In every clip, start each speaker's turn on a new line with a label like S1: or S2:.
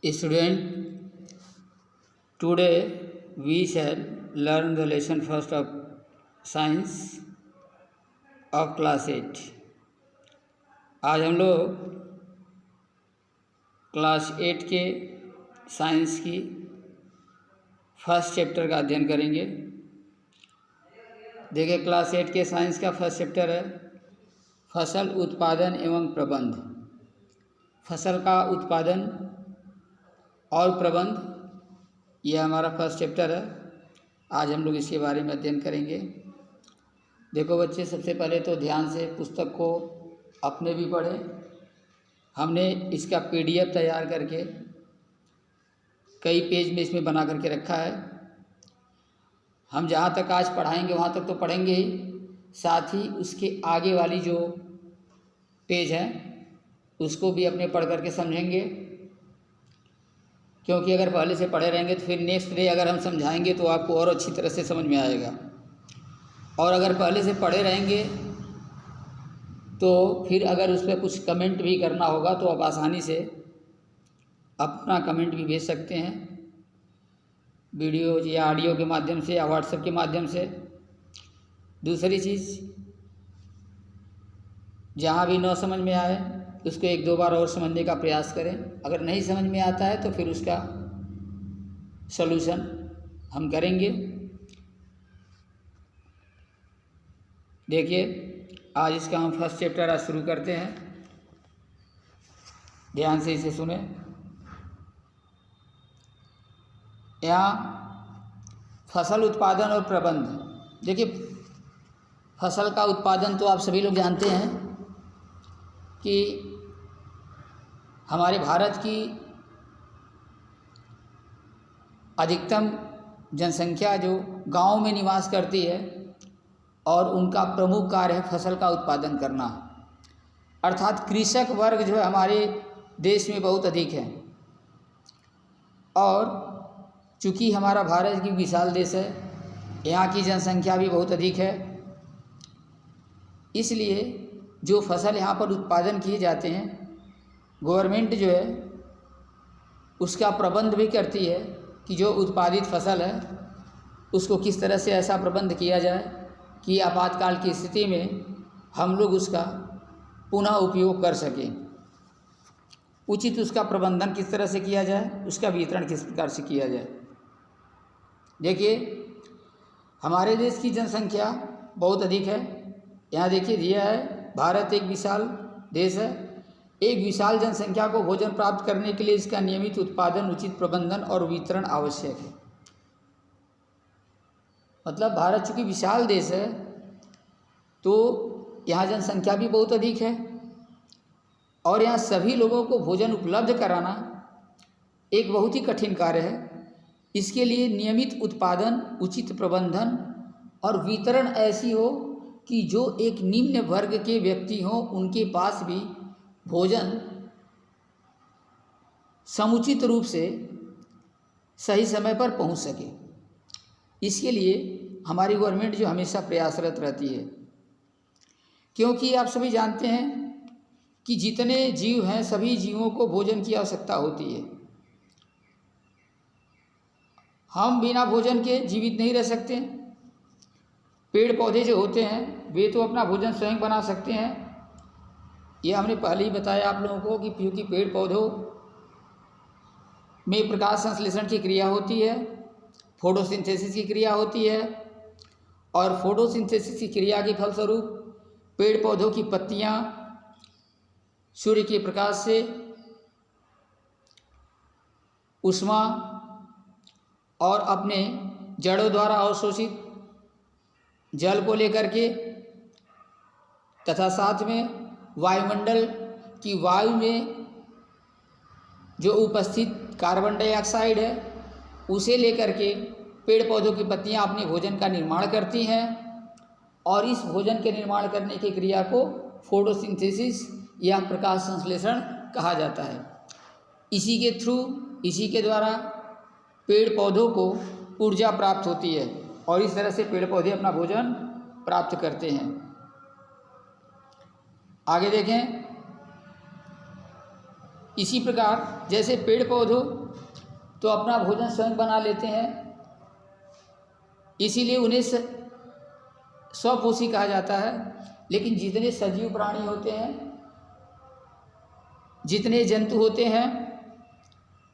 S1: Student, today we shall learn the lesson first of science of class 8। आज हम लोग class 8 के science की फर्स्ट चैप्टर का अध्ययन करेंगे। देखिए, क्लास 8 के साइंस का फर्स्ट चैप्टर है फसल उत्पादन एवं प्रबंध। फसल का उत्पादन और प्रबंध, यह हमारा फर्स्ट चैप्टर है। आज हम लोग इसके बारे में अध्ययन करेंगे। देखो बच्चे, सबसे पहले तो ध्यान से पुस्तक को अपने भी पढ़ें। हमने इसका PDF तैयार करके कई पेज में इसमें बना करके रखा है। हम जहाँ तक आज पढ़ाएंगे वहाँ तक तो पढ़ेंगे ही, साथ ही उसके आगे वाली जो पेज है उसको भी अपने पढ़ करके समझेंगे, क्योंकि अगर पहले से पढ़े रहेंगे तो फिर नेक्स्ट डे अगर हम समझाएंगे तो आपको और अच्छी तरह से समझ में आएगा। और अगर पहले से पढ़े रहेंगे तो फिर अगर उस पर कुछ कमेंट भी करना होगा तो आप आसानी से अपना कमेंट भी भेज सकते हैं, वीडियो या ऑडियो के माध्यम से या व्हाट्सएप के माध्यम से। दूसरी चीज़, जहाँ भी न समझ में आए उसको एक दो बार और समझने का प्रयास करें। अगर नहीं समझ में आता है तो फिर उसका सॉल्यूशन हम करेंगे। देखिए, आज इसका हम फर्स्ट चैप्टर आज शुरू करते हैं। ध्यान से इसे सुने। यहाँ फसल उत्पादन और प्रबंध। देखिए, फसल का उत्पादन तो आप सभी लोग जानते हैं कि हमारे भारत की अधिकतम जनसंख्या जो गांव में निवास करती है और उनका प्रमुख कार्य है फसल का उत्पादन करना। अर्थात कृषक वर्ग जो है हमारे देश में बहुत अधिक है। और चूँकि हमारा भारत की विशाल देश है, यहाँ की जनसंख्या भी बहुत अधिक है, इसलिए जो फसल यहाँ पर उत्पादन किए जाते हैं, गवर्नमेंट जो है उसका प्रबंध भी करती है कि जो उत्पादित फसल है उसको किस तरह से ऐसा प्रबंध किया जाए कि आपातकाल की स्थिति में हम लोग उसका पुनः उपयोग कर सकें। उचित उसका प्रबंधन किस तरह से किया जाए, उसका वितरण किस प्रकार से किया जाए। देखिए, हमारे देश की जनसंख्या बहुत अधिक है। यहाँ देखिए दिया है, भारत एक विशाल देश है। एक विशाल जनसंख्या को भोजन प्राप्त करने के लिए इसका नियमित उत्पादन, उचित प्रबंधन और वितरण आवश्यक है। मतलब भारत चूँकि विशाल देश है तो यहाँ जनसंख्या भी बहुत अधिक है और यहाँ सभी लोगों को भोजन उपलब्ध कराना एक बहुत ही कठिन कार्य है। इसके लिए नियमित उत्पादन, उचित प्रबंधन और वितरण ऐसी हो कि जो एक निम्न वर्ग के व्यक्ति हों उनके पास भी भोजन समुचित रूप से सही समय पर पहुंच सके। इसके लिए हमारी गवर्नमेंट जो हमेशा प्रयासरत रहती है, क्योंकि आप सभी जानते हैं कि जितने जीव हैं सभी जीवों को भोजन की आवश्यकता होती है। हम बिना भोजन के जीवित नहीं रह सकते। पेड़ पौधे जो होते हैं वे तो अपना भोजन स्वयं बना सकते हैं। ये हमने पहले ही बताया आप लोगों को कि क्योंकि पेड़ पौधों में प्रकाश संश्लेषण की क्रिया होती है, फोटोसिंथेसिस की क्रिया होती है, और फोटोसिंथेसिस की क्रिया के फलस्वरूप पेड़ पौधों की पत्तियां सूर्य के प्रकाश से ऊष्मा और अपने जड़ों द्वारा अवशोषित जल को लेकर के तथा साथ में वायुमंडल की वायु में जो उपस्थित कार्बन डाइऑक्साइड है उसे लेकर के पेड़ पौधों की पत्तियां अपने भोजन का निर्माण करती हैं, और इस भोजन के निर्माण करने की क्रिया को फोटोसिंथेसिस या प्रकाश संश्लेषण कहा जाता है। इसी के थ्रू, इसी के द्वारा पेड़ पौधों को ऊर्जा प्राप्त होती है और इस तरह से पेड़ पौधे अपना भोजन प्राप्त करते हैं। आगे देखें, इसी प्रकार जैसे पेड़ पौधों तो अपना भोजन स्वयं बना लेते हैं, इसीलिए उन्हें स्वपोषी कहा जाता है। लेकिन जितने सजीव प्राणी होते हैं, जितने जंतु होते हैं,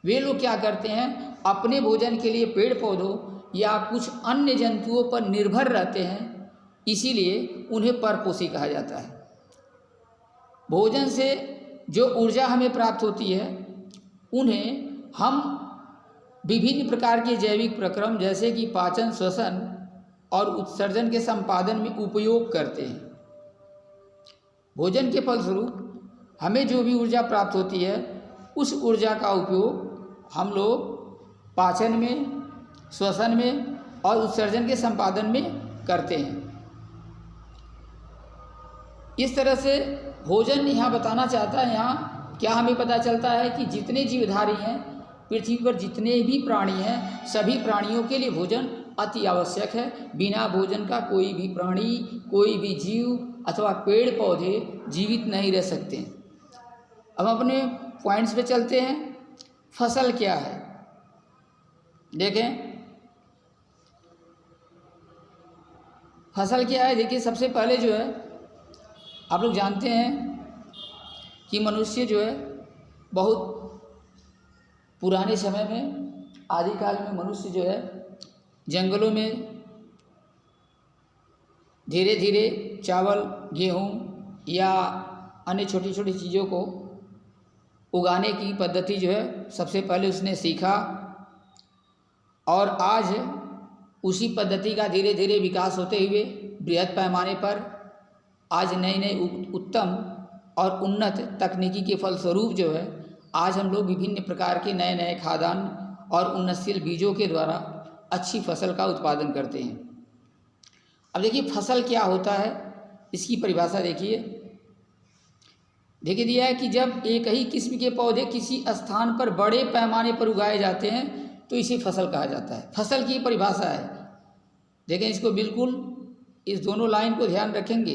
S1: वे लोग क्या करते हैं, अपने भोजन के लिए पेड़ पौधों या कुछ अन्य जंतुओं पर निर्भर रहते हैं, इसीलिए उन्हें परपोषी कहा जाता है। भोजन से जो ऊर्जा हमें प्राप्त होती है, उन्हें हम विभिन्न प्रकार के जैविक प्रक्रम जैसे कि पाचन, श्वसन और उत्सर्जन के संपादन में उपयोग करते हैं। भोजन के फलस्वरूप हमें जो भी ऊर्जा प्राप्त होती है, उस ऊर्जा का उपयोग हम लोग पाचन में, श्वसन में और उत्सर्जन के संपादन में करते हैं। इस तरह से भोजन यहाँ बताना चाहता है, यहाँ क्या हमें पता चलता है कि जितने जीवधारी हैं, पृथ्वी पर जितने भी प्राणी हैं, सभी प्राणियों के लिए भोजन अति आवश्यक है। बिना भोजन का कोई भी प्राणी, कोई भी जीव अथवा पेड़ पौधे जीवित नहीं रह सकते। अब अपने पॉइंट्स पे चलते हैं। फसल क्या है, देखें फसल क्या है। देखिए, सबसे पहले जो है, आप लोग जानते हैं कि मनुष्य जो है बहुत पुराने समय में, आदिकाल में मनुष्य जो है जंगलों में धीरे धीरे चावल, गेहूँ या अन्य छोटी छोटी चीज़ों को उगाने की पद्धति जो है सबसे पहले उसने सीखा, और आज उसी पद्धति का धीरे धीरे विकास होते हुए बृहद पैमाने पर आज नई नई उत्तम और उन्नत तकनीकी के फलस्वरूप जो है आज हम लोग विभिन्न प्रकार के नए नए खाद्यान्न और उन्नतशील बीजों के द्वारा अच्छी फसल का उत्पादन करते हैं। अब देखिए फसल क्या होता है, इसकी परिभाषा देखिए दिया है कि जब एक ही किस्म के पौधे किसी स्थान पर बड़े पैमाने पर उगाए जाते हैं तो इसे फसल कहा जाता है। फसल की परिभाषा है, देखें इसको बिल्कुल, इस दोनों लाइन को ध्यान रखेंगे।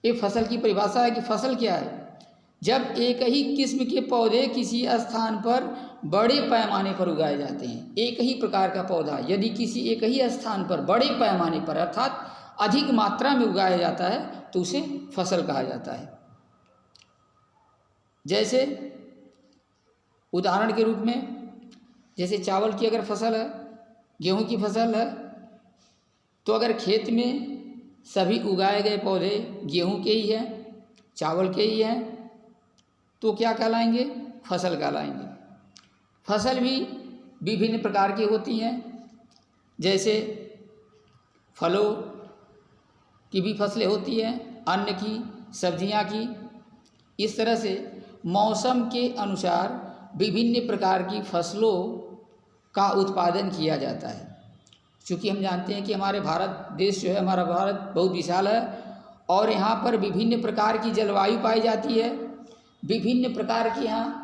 S1: ये फसल की परिभाषा है कि फसल क्या है, जब एक ही किस्म के पौधे किसी स्थान पर बड़े पैमाने पर उगाए जाते हैं। एक ही प्रकार का पौधा यदि किसी एक ही स्थान पर बड़े पैमाने पर अर्थात अधिक मात्रा में उगाया जाता है तो उसे फसल कहा जाता है। जैसे उदाहरण के रूप में, जैसे चावल की अगर फसल है, गेहूं की फसल है, तो अगर खेत में सभी उगाए गए पौधे गेहूं के ही हैं, चावल के ही हैं, तो क्या कहलाएंगे, फसल कहलाएंगे। फसल भी विभिन्न प्रकार की होती हैं, जैसे फलों की भी फसलें होती हैं, अन्न की, सब्जियां की। इस तरह से मौसम के अनुसार विभिन्न प्रकार की फसलों का उत्पादन किया जाता है। चूँकि हम जानते हैं कि हमारे भारत देश जो है, हमारा भारत बहुत विशाल है और यहाँ पर विभिन्न प्रकार की जलवायु पाई जाती है, विभिन्न प्रकार के यहाँ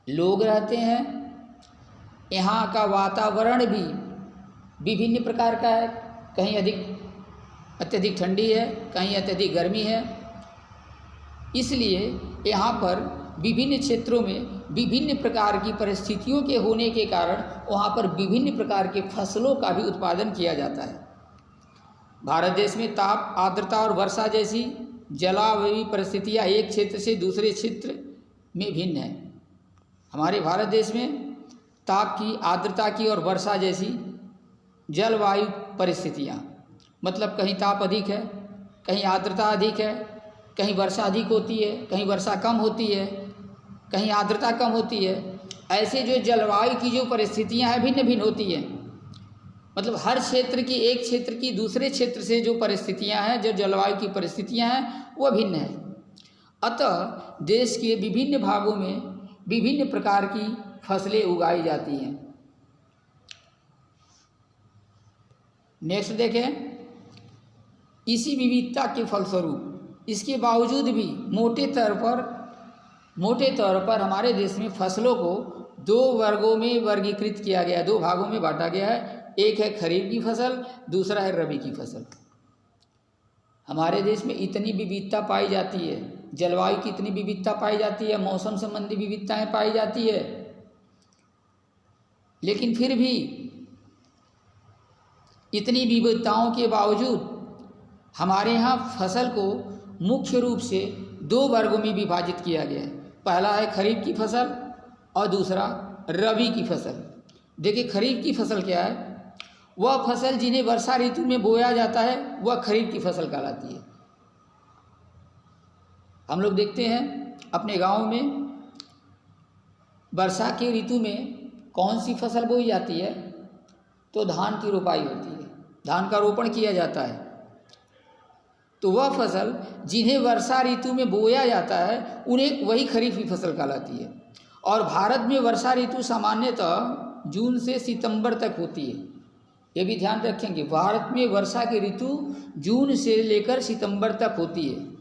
S1: लोग रहते हैं, यहाँ का वातावरण भी विभिन्न प्रकार का है, कहीं अत्यधिक ठंडी है, कहीं अत्यधिक गर्मी है। इसलिए यहाँ पर विभिन्न क्षेत्रों में विभिन्न प्रकार की परिस्थितियों के होने के कारण वहाँ पर विभिन्न प्रकार के फसलों का भी उत्पादन किया जाता है। भारत देश में ताप, आर्द्रता और वर्षा जैसी जलवायु परिस्थितियाँ एक क्षेत्र से दूसरे क्षेत्र में भिन्न हैं। हमारे भारत देश में ताप की, आर्द्रता की और वर्षा जैसी जलवायु परिस्थितियाँ, मतलब कहीं ताप अधिक है, कहीं आर्द्रता अधिक है, कहीं वर्षा अधिक होती है, कहीं वर्षा कम होती है, कहीं आर्द्रता कम होती है। ऐसे जो जलवायु की जो परिस्थितियां हैं भिन्न भिन्न होती हैं, मतलब हर क्षेत्र की, एक क्षेत्र की दूसरे क्षेत्र से जो परिस्थितियां हैं, जो जलवायु की परिस्थितियां हैं, वह भिन्न है। अतः देश के विभिन्न भागों में विभिन्न प्रकार की फसलें उगाई जाती हैं। नेक्स्ट देखें, इसी विविधता के फलस्वरूप इसके बावजूद भी मोटे तौर पर हमारे देश में फसलों को दो वर्गों में वर्गीकृत किया गया है, दो भागों में बांटा गया है। एक है खरीफ की फसल, दूसरा है रबी की फसल। हमारे देश में इतनी विविधता पाई जाती है जलवायु की इतनी विविधता पाई जाती है, मौसम संबंधी विविधताएं पाई जाती है, लेकिन फिर भी इतनी विविधताओं के बावजूद हमारे यहाँ फसल को मुख्य रूप से 2 वर्गों में विभाजित किया गया है। पहला है खरीफ की फसल और दूसरा रबी की फसल। देखिए खरीफ की फसल क्या है? वह फसल जिन्हें वर्षा ऋतु में बोया जाता है वह खरीफ की फसल कहलाती है। हम लोग देखते हैं अपने गांव में वर्षा के ऋतु में कौन सी फसल बोई जाती है, तो धान की रोपाई होती है, धान का रोपण किया जाता है। तो वह फसल जिन्हें वर्षा ऋतु में बोया जाता है उन्हें वही खरीफ की फसल कहलाती है। और भारत में वर्षा ऋतु सामान्यतः जून से सितंबर तक होती है। ये भी ध्यान रखेंगे, भारत में वर्षा की ऋतु जून से लेकर सितंबर तक होती है।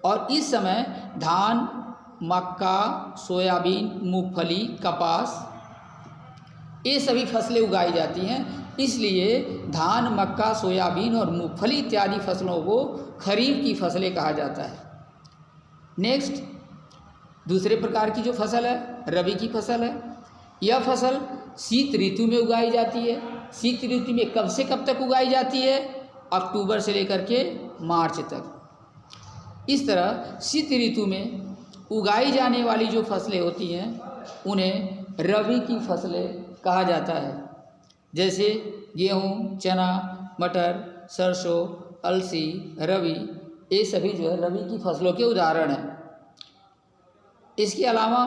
S1: और इस समय धान, मक्का, सोयाबीन, मूंगफली, कपास ये सभी फसलें उगाई जाती हैं। इसलिए धान, मक्का, सोयाबीन और मूंगफली इत्यादि फसलों को खरीफ की फसलें कहा जाता है। नेक्स्ट, दूसरे प्रकार की जो फसल है रबी की फसल है। यह फसल शीत ऋतु में उगाई जाती है। शीत ऋतु में कब से कब तक उगाई जाती है? अक्टूबर से लेकर के मार्च तक। इस तरह शीत ऋतु में उगाई जाने वाली जो फसलें होती हैं उन्हें रबी की फसलें कहा जाता है। जैसे गेहूँ, चना, मटर, सरसों, अलसी, रवि, ये सभी जो है रबी की फसलों के उदाहरण हैं। इसके अलावा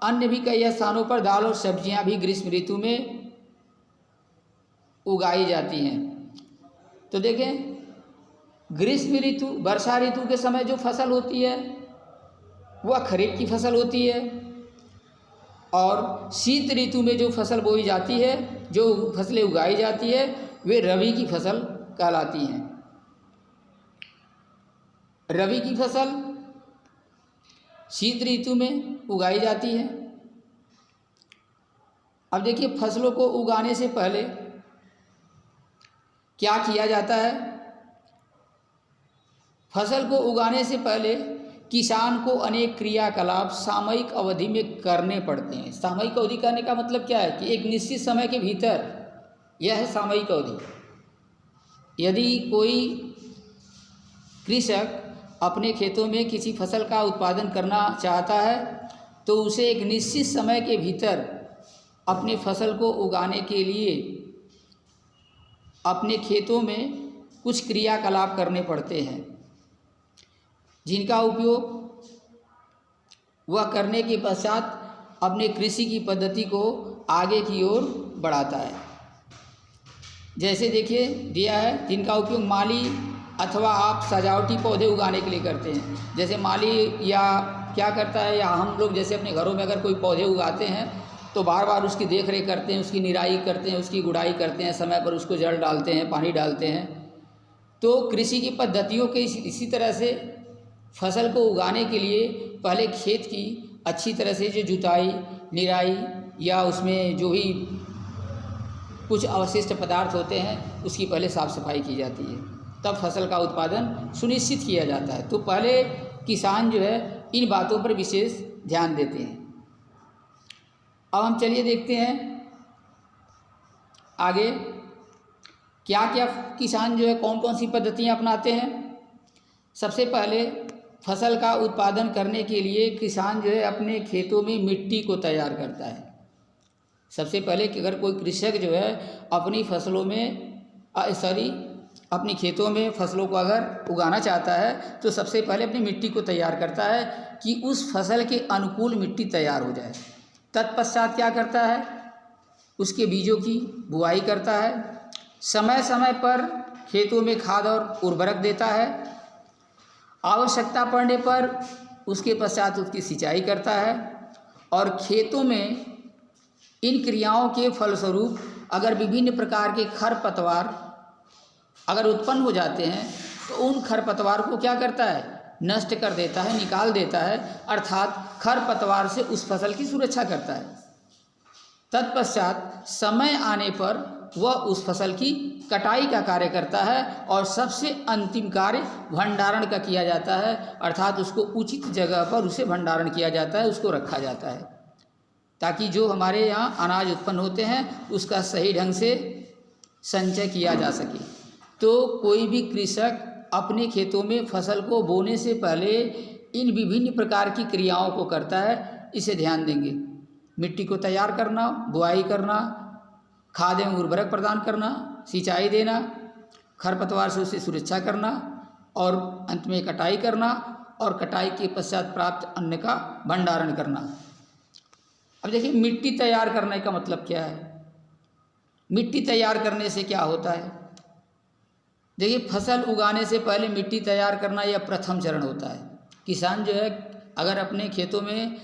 S1: अन्य भी कई स्थानों पर दाल और सब्जियां भी ग्रीष्म ऋतु में उगाई जाती हैं। तो देखें, ग्रीष्म ऋतु, वर्षा ऋतु के समय जो फसल होती है वह खरीफ की फसल होती है, और शीत ऋतु में जो फसल बोई जाती है, जो फसलें उगाई जाती है, वे रबी की फसल कहलाती हैं। रबी की फसल शीत ऋतु में उगाई जाती है। अब देखिए, फसलों को उगाने से पहले क्या किया जाता है? फसल को उगाने से पहले किसान को अनेक क्रियाकलाप सामयिक अवधि में करने पड़ते हैं। सामयिक अवधि करने का मतलब क्या है कि एक निश्चित समय के भीतर, यह है सामयिक अवधि। यदि कोई कृषक अपने खेतों में किसी फसल का उत्पादन करना चाहता है तो उसे एक निश्चित समय के भीतर अपने फसल को उगाने के लिए अपने खेतों में कुछ क्रियाकलाप करने पड़ते हैं, जिनका उपयोग वह करने के पश्चात अपने कृषि की पद्धति को आगे की ओर बढ़ाता है। जैसे देखिए दिया है, जिनका उपयोग माली अथवा आप सजावटी पौधे उगाने के लिए करते हैं। जैसे माली या क्या करता है, या हम लोग जैसे अपने घरों में अगर कोई पौधे उगाते हैं तो बार बार उसकी देख रेख करते हैं, उसकी निराई करते हैं, उसकी गुड़ाई करते हैं, समय पर उसको जड़ डालते हैं, पानी डालते हैं। तो कृषि की पद्धतियों के इसी तरह से फसल को उगाने के लिए पहले खेत की अच्छी तरह से जो जुताई, निराई या उसमें जो भी कुछ अवशिष्ट पदार्थ होते हैं उसकी पहले साफ़ सफाई की जाती है, तब फसल का उत्पादन सुनिश्चित किया जाता है। तो पहले किसान जो है इन बातों पर विशेष ध्यान देते हैं। अब हम चलिए देखते हैं आगे क्या क्या किसान जो है कौन कौन सी पद्धतियाँ अपनाते हैं। सबसे पहले फसल का उत्पादन करने के लिए किसान जो है अपने खेतों में मिट्टी को तैयार करता है। सबसे पहले कि अगर कोई कृषक जो है अपनी फसलों में अपनी खेतों में फसलों को अगर उगाना चाहता है तो सबसे पहले अपनी मिट्टी को तैयार करता है कि उस फसल के अनुकूल मिट्टी तैयार हो जाए। तत्पश्चात क्या करता है, उसके बीजों की बुआई करता है, समय समय पर खेतों में खाद और उर्वरक देता है, आवश्यकता पड़ने पर उसके पश्चात उसकी सिंचाई करता है। और खेतों में इन क्रियाओं के फलस्वरूप अगर विभिन्न प्रकार के खरपतवार अगर उत्पन्न हो जाते हैं तो उन खरपतवार को क्या करता है, नष्ट कर देता है, निकाल देता है, अर्थात खरपतवार से उस फसल की सुरक्षा करता है। तत्पश्चात समय आने पर वह उस फसल की कटाई का कार्य करता है और सबसे अंतिम कार्य भंडारण का किया जाता है, अर्थात उसको उचित जगह पर उसे भंडारण किया जाता है, उसको रखा जाता है, ताकि जो हमारे यहाँ अनाज उत्पन्न होते हैं उसका सही ढंग से संचय किया जा सके। तो कोई भी कृषक अपने खेतों में फसल को बोने से पहले इन विभिन्न प्रकार की क्रियाओं को करता है, इसे ध्यान देंगे। मिट्टी को तैयार करना, बुआई करना, खाद एवं उर्वरक प्रदान करना, सिंचाई देना, खरपतवार से उसे सुरक्षा करना और अंत में कटाई करना और कटाई के पश्चात प्राप्त अन्न का भंडारण करना। अब देखिए मिट्टी तैयार करने का मतलब क्या है। मिट्टी तैयार करने से क्या होता है। देखिए फसल उगाने से पहले मिट्टी तैयार करना यह प्रथम चरण होता है। किसान जो है अगर अपने खेतों में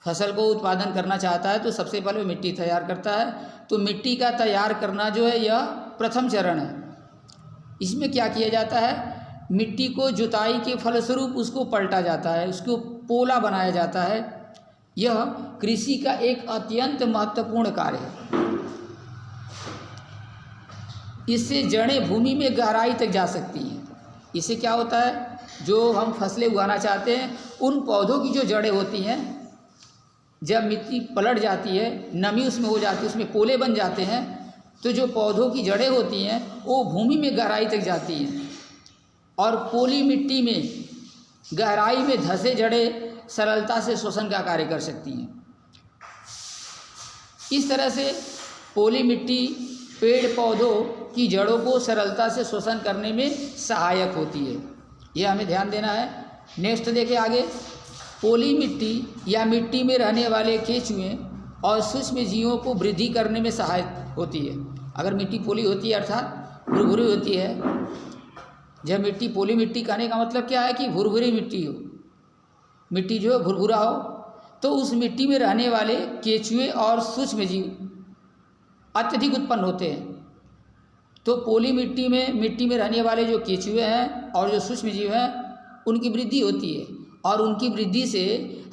S1: फसल को उत्पादन करना चाहता है तो सबसे पहले मिट्टी तैयार करता है। तो मिट्टी का तैयार करना जो है यह प्रथम चरण है। इसमें क्या किया जाता है, मिट्टी को जुताई के फलस्वरूप उसको पलटा जाता है, उसको पोला बनाया जाता है। यह कृषि का एक अत्यंत महत्वपूर्ण कार्य है। इससे जड़ें भूमि में गहराई तक जा सकती हैं। इससे क्या होता है, जो हम फसलें उगाना चाहते हैं उन पौधों की जो जड़ें होती हैं, जब मिट्टी पलट जाती है, नमी उसमें हो जाती है, उसमें पोले बन जाते हैं, तो जो पौधों की जड़ें होती हैं वो भूमि में गहराई तक जाती हैं और पोली मिट्टी में गहराई में धंसे जड़ें सरलता से श्वसन का कार्य कर सकती हैं। इस तरह से पोली मिट्टी पेड़ पौधों की जड़ों को सरलता से श्वसन करने में सहायक होती है। यह हमें ध्यान देना है। नेक्स्ट देखिए आगे, पोली मिट्टी या मिट्टी में रहने वाले केंचुए और सूक्ष्म जीवों को वृद्धि करने में सहायक होती है। अगर मिट्टी पोली होती है अर्थात भुरभुरी होती है, जब मिट्टी पोली मिट्टी कहने का मतलब क्या है कि भुरभुरी मिट्टी हो, मिट्टी जो है भुरभुरा हो, तो उस मिट्टी में रहने वाले केंचुए और सूक्ष्म जीव अत्यधिक उत्पन्न होते हैं। तो पोली मिट्टी में रहने वाले जो केंचुए हैं और जो सूक्ष्म जीव हैं उनकी वृद्धि होती है और उनकी वृद्धि से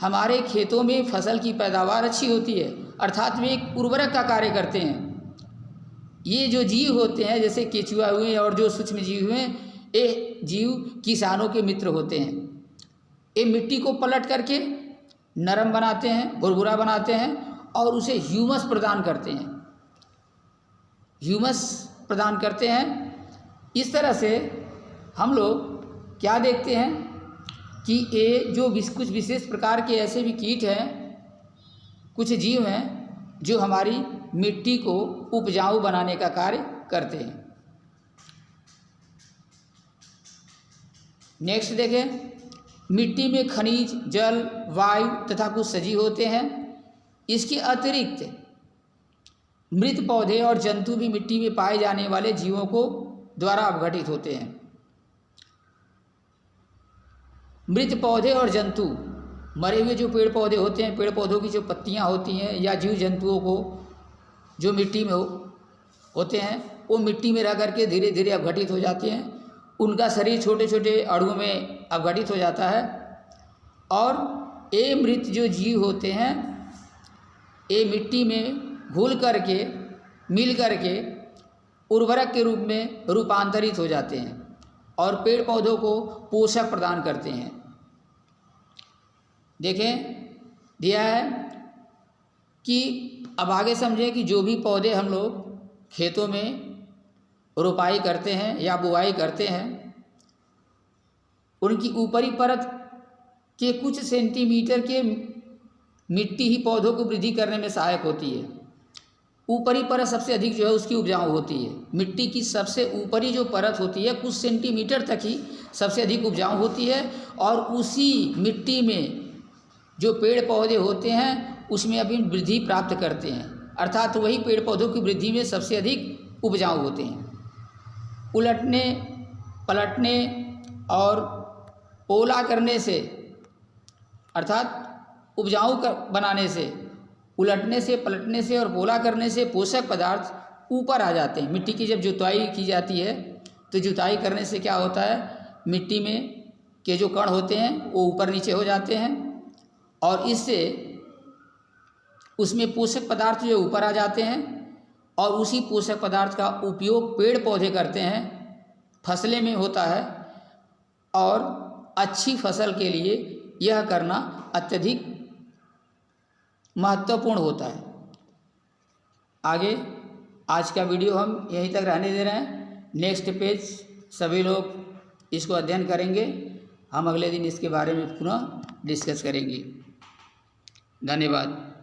S1: हमारे खेतों में फसल की पैदावार अच्छी होती है, अर्थात वे एक उर्वरक का कार्य करते हैं। ये जो जीव होते हैं जैसे केंचुआ हुए और जो सूक्ष्म जीव हुए, ये जीव किसानों के मित्र होते हैं। ये मिट्टी को पलट करके नरम बनाते हैं, भुरभुरा बनाते हैं और उसे ह्यूमस प्रदान करते हैं, ह्यूमस प्रदान करते हैं। इस तरह से हम लोग क्या देखते हैं कि ये जो कुछ विशेष प्रकार के ऐसे भी कीट हैं, कुछ जीव हैं जो हमारी मिट्टी को उपजाऊ बनाने का कार्य करते हैं। नेक्स्ट देखें, मिट्टी में खनिज, जल, वायु तथा कुछ सजीव होते हैं। इसके अतिरिक्त मृत पौधे और जंतु भी मिट्टी में पाए जाने वाले जीवों को द्वारा अपघटित होते हैं। मृत पौधे और जंतु, मरे हुए जो पेड़ पौधे होते हैं, पेड़ पौधों की जो पत्तियां होती हैं या जीव जंतुओं को जो मिट्टी में होते हैं वो मिट्टी में रह करके धीरे धीरे अपघटित हो जाते हैं। उनका शरीर छोटे छोटे अणुओं में अपघटित हो जाता है और ये मृत जो जीव होते हैं ये मिट्टी में घुल करके मिल करके उर्वरक के रूप में रूपांतरित हो जाते हैं और पेड़ पौधों को पोषक प्रदान करते हैं। देखें दिया है कि अब आगे समझें कि जो भी पौधे हम लोग खेतों में रोपाई करते हैं या बुआई करते हैं, उनकी ऊपरी परत के कुछ सेंटीमीटर के मिट्टी ही पौधों को वृद्धि करने में सहायक होती है। ऊपरी परत सबसे अधिक जो है उसकी उपजाऊ होती है। मिट्टी की सबसे ऊपरी जो परत होती है कुछ सेंटीमीटर तक ही सबसे अधिक उपजाऊ होती है और उसी मिट्टी में जो पेड़ पौधे होते हैं उसमें अभी वृद्धि प्राप्त करते हैं, अर्थात वही पेड़ पौधों की वृद्धि में सबसे अधिक उपजाऊ होते हैं। उलटने पलटने और पोला करने से अर्थात उपजाऊ बनाने से, उलटने से, पलटने से और पोला करने से पोषक पदार्थ ऊपर आ जाते हैं। मिट्टी की जब जुताई की जाती है तो जुताई करने से क्या होता है, मिट्टी में के जो कण होते हैं वो ऊपर नीचे हो जाते हैं और इससे उसमें पोषक पदार्थ जो ऊपर आ जाते हैं और उसी पोषक पदार्थ का उपयोग पेड़ पौधे करते हैं, फसलें में होता है, और अच्छी फसल के लिए यह करना अत्यधिक महत्वपूर्ण होता है। आगे आज का वीडियो हम यहीं तक रहने दे रहे हैं। नेक्स्ट पेज सभी लोग इसको अध्ययन करेंगे, हम अगले दिन इसके बारे में पुनः डिस्कस करेंगे। धन्यवाद।